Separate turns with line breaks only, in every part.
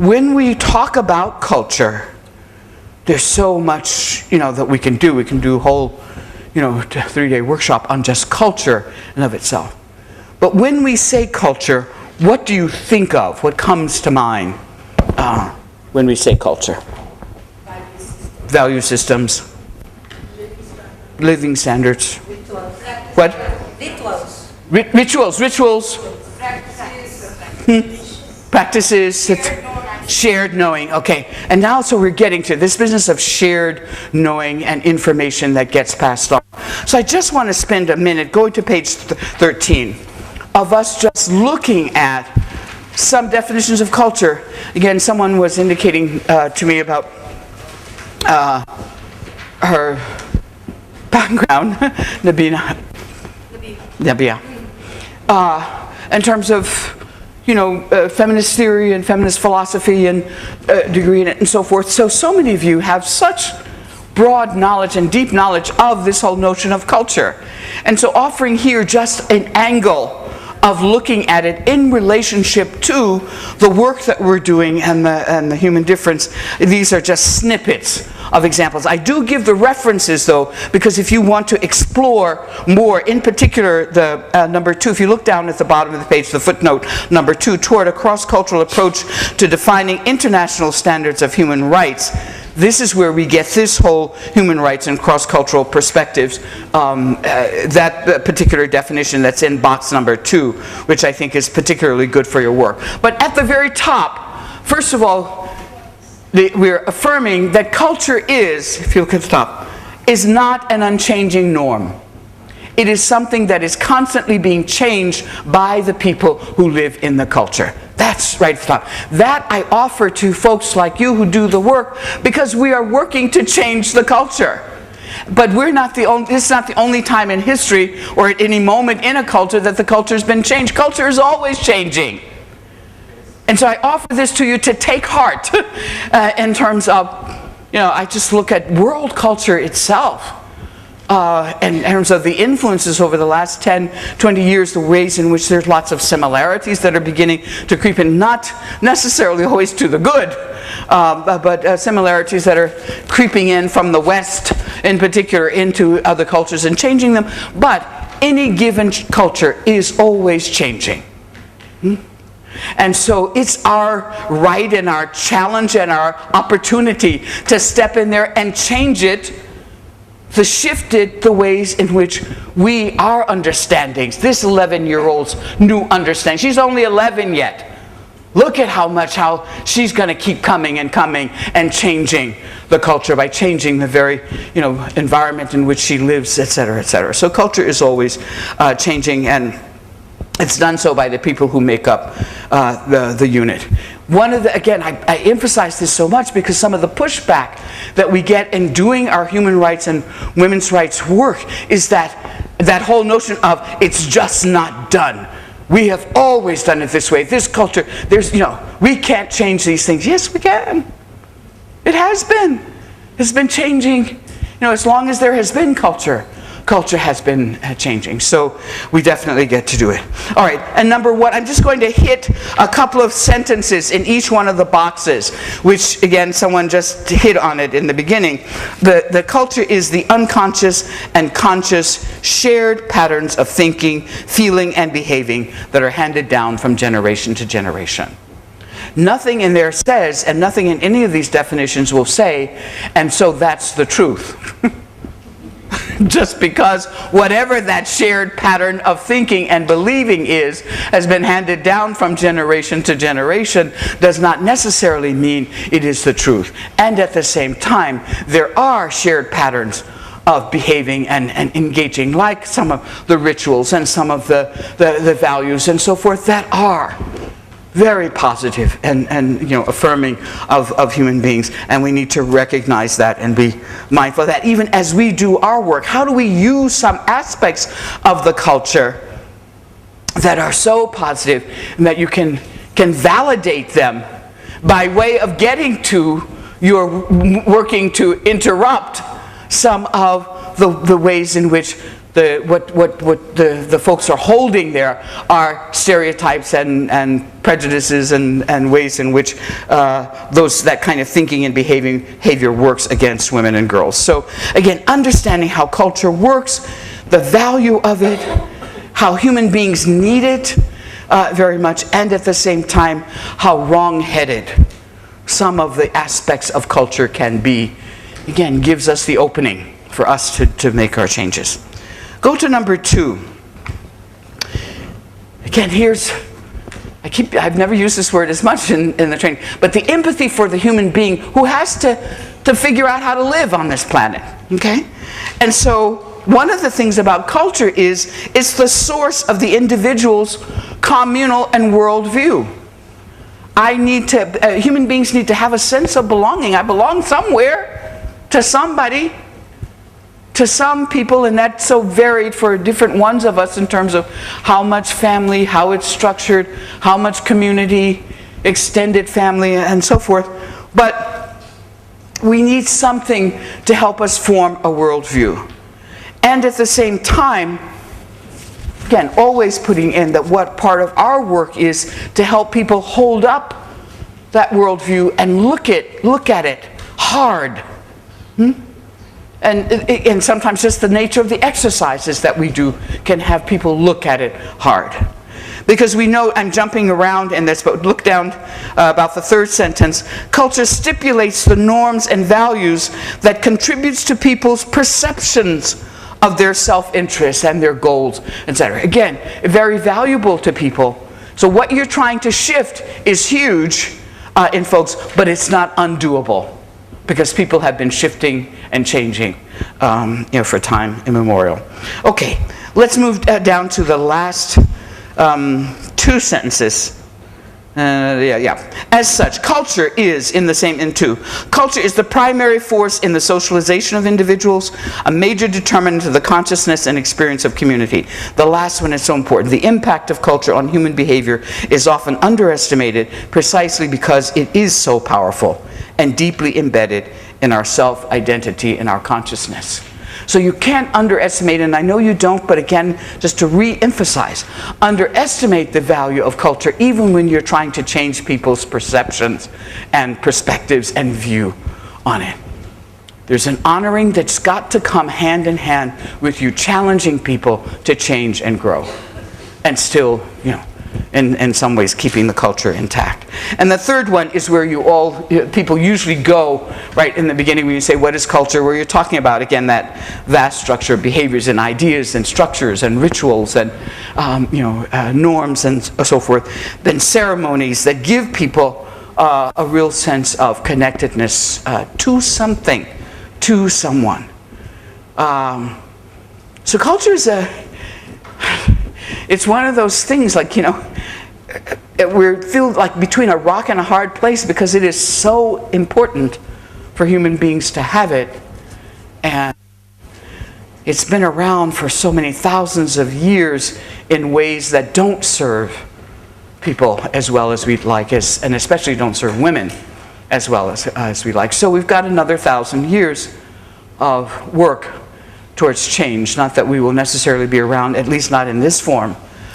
when we talk about culture, there's so much, that we can do. We can do a whole, 3-day workshop on just culture in of itself. But when we say culture, what do you think of? What comes to mind when we say culture? Value systems. Living standards. What? Rituals. Practices. Shared knowing. Okay. And now so we're getting to this business of shared knowing and information that gets passed on. So I just want to spend a minute going to page 13 of us just looking at some definitions of culture. Again, someone was indicating to me about her background, Nabia, in terms of, feminist theory and feminist philosophy and degree in it and so forth. So many of you have such broad knowledge and deep knowledge of this whole notion of culture. And so offering here just an angle of looking at it in relationship to the work that we're doing and the human difference. These are just snippets of examples. I do give the references though, because if you want to explore more, in particular the number 2, if you look down at the bottom of the page, the footnote number 2, toward a cross-cultural approach to defining international standards of human rights. This is where we get this whole human rights and cross-cultural perspectives, that particular definition that's in box number 2, which I think is particularly good for your work. But at the very top, first of all, we're affirming that culture is, if you look at the top, is not an unchanging norm. It is something that is constantly being changed by the people who live in the culture. That's right at the top. That I offer to folks like you who do the work because we are working to change the culture. But we're not the only, this is not the only time in history or at any moment in a culture that the culture has been changed. Culture is always changing. And so I offer this to you to take heart in terms of, I just look at world culture itself. In terms of the influences over the last 10, 20 years, the ways in which there's lots of similarities that are beginning to creep in, not necessarily always to the good, but similarities that are creeping in from the West in particular into other cultures and changing them. But any given culture is always changing. And so it's our right and our challenge and our opportunity to step in there and change it, to shift it the ways in which our understandings, this 11-year-old's new understanding, she's only 11 yet. Look at how she's going to keep coming and changing the culture by changing the very, environment in which she lives, et cetera, et cetera. So culture is always changing, and it's done so by the people who make up the unit. Again, I emphasize this so much because some of the pushback that we get in doing our human rights and women's rights work is that whole notion of it's just not done. We have always done it this way. This culture, we can't change these things. Yes, we can. It has been. It's been changing, as long as there has been culture. Culture has been changing, so we definitely get to do it. All right, and number 1, I'm just going to hit a couple of sentences in each one of the boxes, which, again, someone just hit on it in the beginning. The culture is the unconscious and conscious shared patterns of thinking, feeling, and behaving that are handed down from generation to generation. Nothing in there says, and nothing in any of these definitions will say, and so that's the truth. Just because whatever that shared pattern of thinking and believing has been handed down from generation to generation does not necessarily mean it is the truth. And at the same time, there are shared patterns of behaving and engaging, like some of the rituals and some of the values and so forth that are very positive and affirming of human beings, and we need to recognize that and be mindful of that. Even as we do our work, how do we use some aspects of the culture that are so positive and that you can validate them by way of getting to your working to interrupt some of the ways in which the folks are holding there are stereotypes and prejudices and ways in which that kind of thinking and behavior works against women and girls. So again, understanding how culture works, the value of it, how human beings need it very much, and at the same time, how wrong-headed some of the aspects of culture can be, again, gives us the opening for us to make our changes. Go to number 2. Again, I've never used this word as much in the training, but the empathy for the human being who has to figure out how to live on this planet, okay? And so one of the things about culture is it's the source of the individual's communal and worldview. Human beings need to have a sense of belonging. I belong somewhere, to somebody, to some people, and that's so varied for different ones of us in terms of how much family, how it's structured, how much community, extended family, and so forth. But we need something to help us form a worldview. And at the same time, again, always putting in that what part of our work is to help people hold up that worldview and look at it hard. And sometimes just the nature of the exercises that we do can have people look at it hard. Because we know, I'm jumping around in this, but look down about the third sentence. Culture stipulates the norms and values that contributes to people's perceptions of their self-interest and their goals, etc. Again, very valuable to people. So what you're trying to shift is huge in folks, but it's not undoable, because people have been shifting and changing for time immemorial. Okay, let's move down to the last 2 sentences. As such, culture is culture is the primary force in the socialization of individuals, a major determinant of the consciousness and experience of community. The last one is so important. The impact of culture on human behavior is often underestimated precisely because it is so powerful and deeply embedded in our self-identity and our consciousness. So you can't underestimate, and I know you don't, but again, just to re-emphasize, underestimate the value of culture even when you're trying to change people's perceptions and perspectives and view on it. There's an honoring that's got to come hand in hand with you challenging people to change and grow, and still, in some ways keeping the culture intact. And the third one is where people usually go right in the beginning when you say, what is culture? Where you're talking about, again, that vast structure of behaviors and ideas and structures and rituals and norms and so forth. Then ceremonies that give people a real sense of connectedness to something, to someone. So culture is it's one of those things, like, we feel like between a rock and a hard place because it is so important for human beings to have it. And it's been around for so many thousands of years in ways that don't serve people as well as we'd like, and especially don't serve women as well as we like. So we've got another 1,000 years of work towards change. Not that we will necessarily be around, at least not in this form,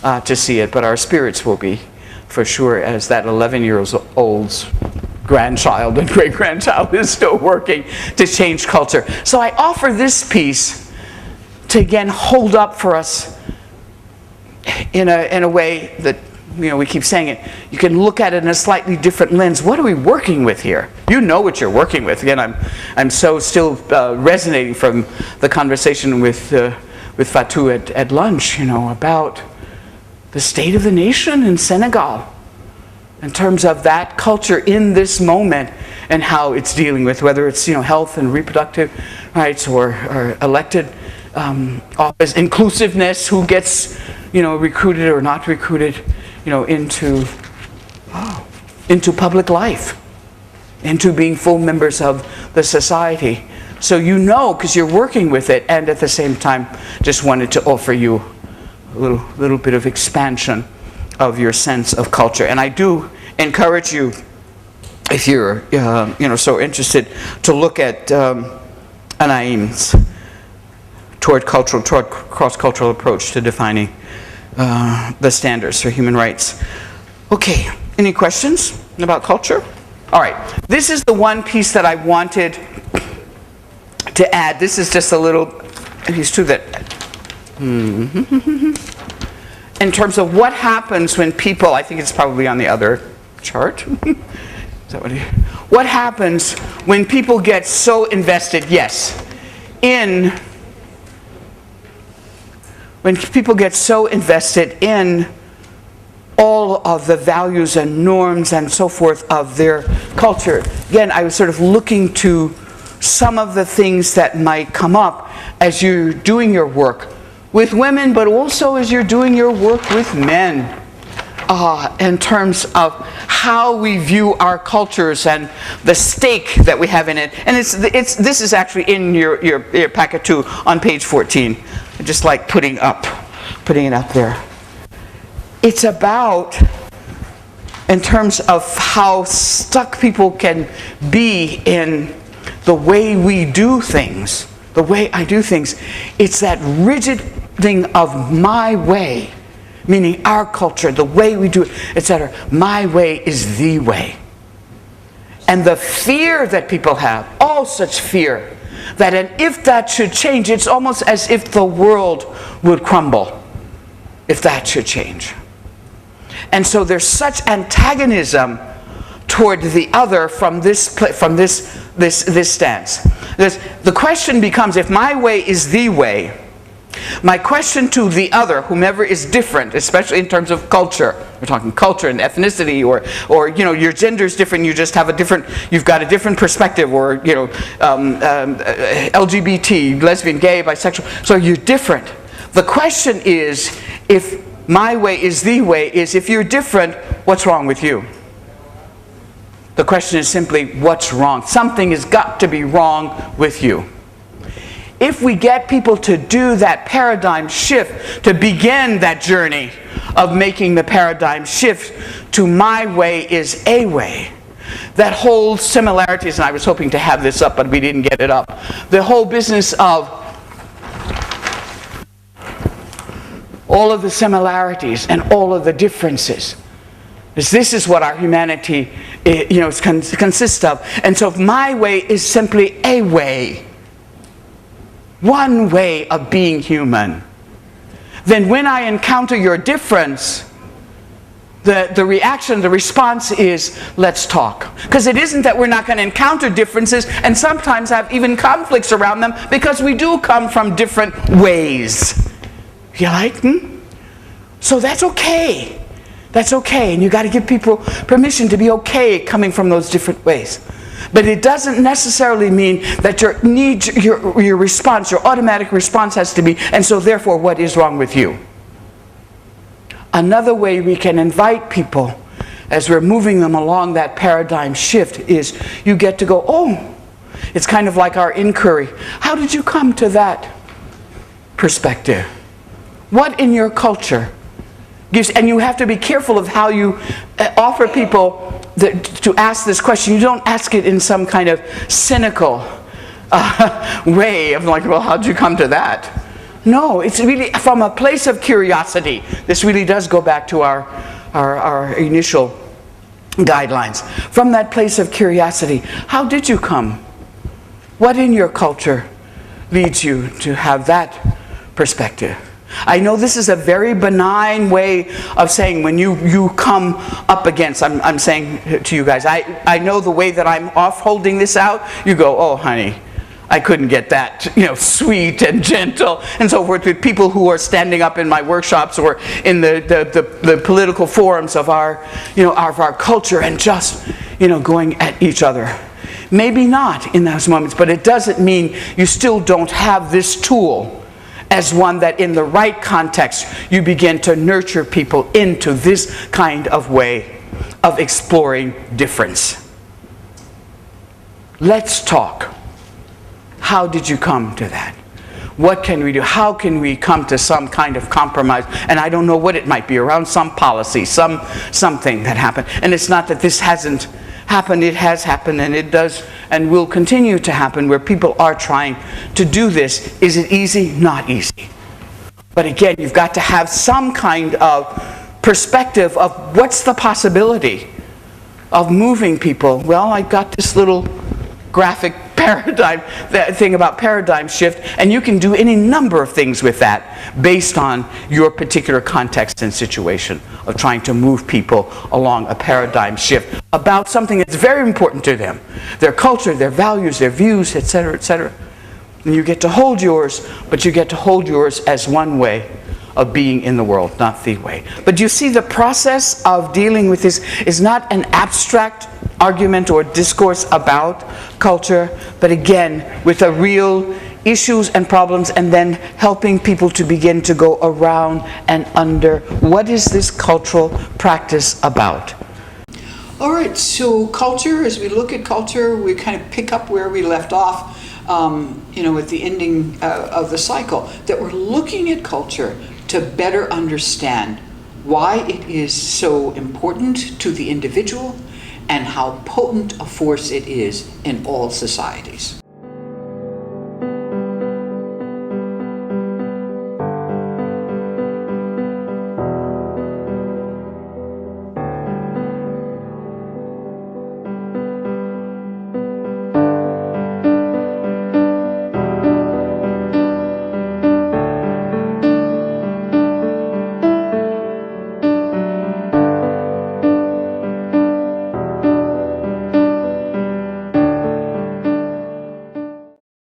to see it, but our spirits will be, for sure, as that 11-year-old's grandchild and great-grandchild is still working to change culture. So I offer this piece to, again, hold up for us in a way that, we keep saying it, you can look at it in a slightly different lens. What are we working with here? You know what you're working with. Again, I'm so still resonating from the conversation with Fatou at lunch, about the state of the nation in Senegal in terms of that culture in this moment and how it's dealing with, whether it's health and reproductive rights or elected office, inclusiveness, who gets recruited or not recruited into public life, into being full members of the society. So because you're working with it, and at the same time just wanted to offer you a little bit of expansion of your sense of culture. And I do encourage you, if you're so interested, to look at Anaïm's toward cross-cultural approach to defining the standards for human rights. Okay, any questions about culture? All right, this is the one piece that I wanted to add. This is just a little piece too that, in terms of what happens when people, I think it's probably on the other chart. Is that what happens when people get so invested, when people get so invested in all of the values and norms and so forth of their culture. Again, I was sort of looking to some of the things that might come up as you're doing your work with women, but also as you're doing your work with men, in terms of how we view our cultures and the stake that we have in it. And this is actually in your packet too, on page 14. I just like putting it up there. It's about, in terms of how stuck people can be in the way we do things, the way I do things. It's that rigid thing of my way, meaning our culture, the way we do it, etc. My way is the way. And the fear that people have, all such fear, that if that should change, it's almost as if the world would crumble if that should change. And so there's such antagonism toward the other from this stance. The question becomes, if my way is the way, my question to the other, whomever is different, especially in terms of culture, we're talking culture and ethnicity, or your gender is different, you've got a different perspective, or LGBT, lesbian, gay, bisexual, so you're different. The question is, if my way is the way, is if you're different, what's wrong with you? The question is simply, what's wrong? Something has got to be wrong with you. If we get people to do that paradigm shift, to begin that journey of making the paradigm shift to my way is a way, that whole similarities, and I was hoping to have this up, but we didn't get it up, the whole business of all of the similarities and all of the differences. This is what our humanity consists of. And so if my way is simply a way, one way of being human, then when I encounter your difference, the reaction, the response is, let's talk. Because it isn't that we're not going to encounter differences and sometimes have even conflicts around them, because we do come from different ways. You like? So that's okay. That's okay. And you got to give people permission to be okay coming from those different ways. But it doesn't necessarily mean that your response, your automatic response has to be, and so therefore what is wrong with you? Another way we can invite people as we're moving them along that paradigm shift is you get to go, oh, it's kind of like our inquiry. How did you come to that perspective? What in your culture gives, and you have to be careful of how you offer people to ask this question. You don't ask it in some kind of cynical way of like, well, how'd you come to that? No, it's really from a place of curiosity. This really does go back to our initial guidelines. From that place of curiosity, how did you come? What in your culture leads you to have that perspective? I know this is a very benign way of saying when you come up against, I'm saying to you guys, I know the way that I'm off holding this out, you go, oh honey, I couldn't get that, sweet and gentle and so forth, with people who are standing up in my workshops or in the political forums of our culture and just, going at each other. Maybe not in those moments, but it doesn't mean you still don't have this tool as one that in the right context you begin to nurture people into this kind of way of exploring difference. Let's talk. How did you come to that? What can we do? How can we come to some kind of compromise? And I don't know what it might be, around some policy, something that happened. And it's not that this hasn't happened, it has happened, and it does and will continue to happen, where people are trying to do this. Is it easy? Not easy. But again, you've got to have some kind of perspective of what's the possibility of moving people. Well, I got this little graphic paradigm, that thing about paradigm shift, and you can do any number of things with that based on your particular context and situation of trying to move people along a paradigm shift about something that's very important to them, their culture, their values, their views, etc., etc. And you get to hold yours, but you get to hold yours as one way of being in the world, not the way. But you see, the process of dealing with this is not an abstract argument or discourse about culture, but again, with a real issues and problems, and then helping people to begin to go around and under what is this cultural practice about.
All right, so culture, as we look at culture, we kind of pick up where we left off, at the ending of the cycle, that we're looking at culture to better understand why it is so important to the individual and how potent a force it is in all societies.